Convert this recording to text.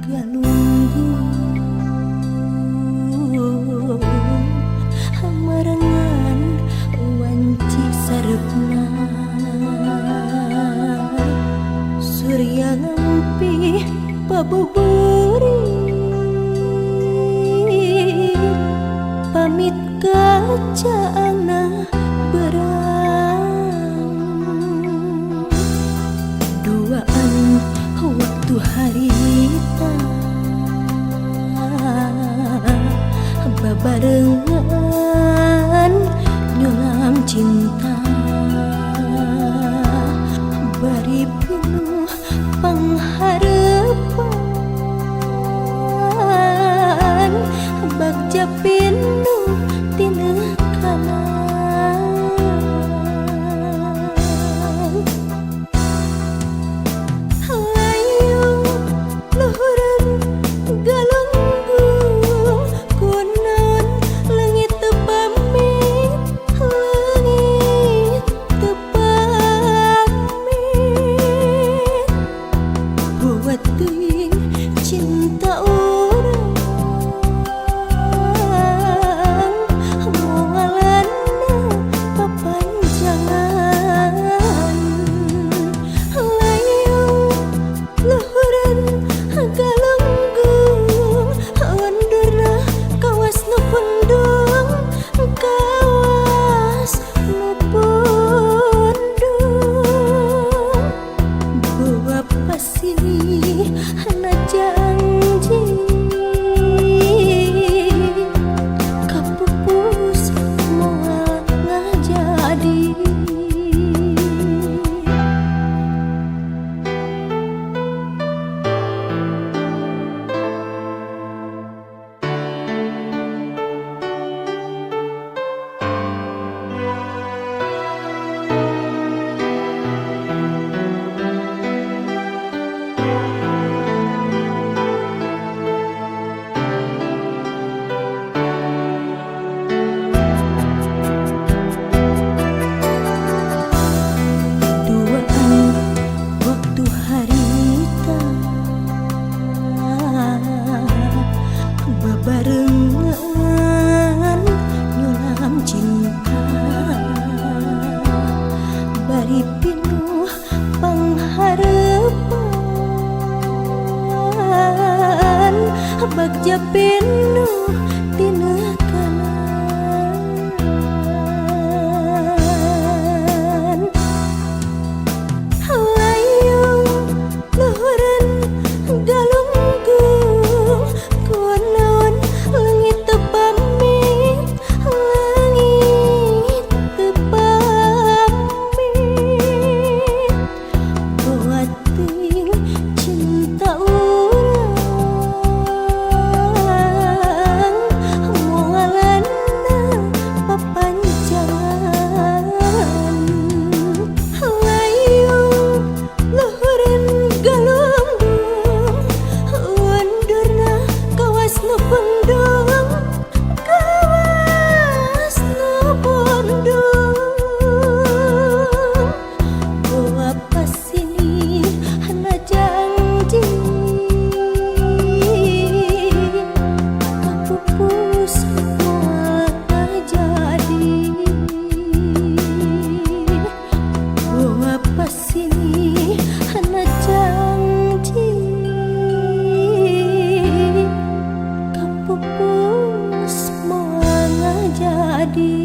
galunggung marangan wanci sarepna surya ngampi pabuburi pamit kacaana berang duaan waktu harita babarengan nyulam cinta bari pinuh pangharepan bagja pinuh tina kanan hayung luhureun galunggung kunaon leungit teu pamit leungit teu pamit buat teuing cinta urang moalana papanjangan layung luhureun galunggung undurna kawas nu pundung kawas nu pundung buah pasini hana janji kapupus moal ngajadi duaan waktu harita babarengan nyulam cinta bari pinuh pangharepan bagja pinuh tina kanan layung luhureun galunggung kunaon leungit teu pamit leungit teu pamit buat teuing cinta urang moalana papanjangan layung luhureun galunggung undurna kawas nu pundung kawas nu pundung buah pasini hana janji kapupus moal ngajadi buah pasini hana janji kapupus moal ngajadi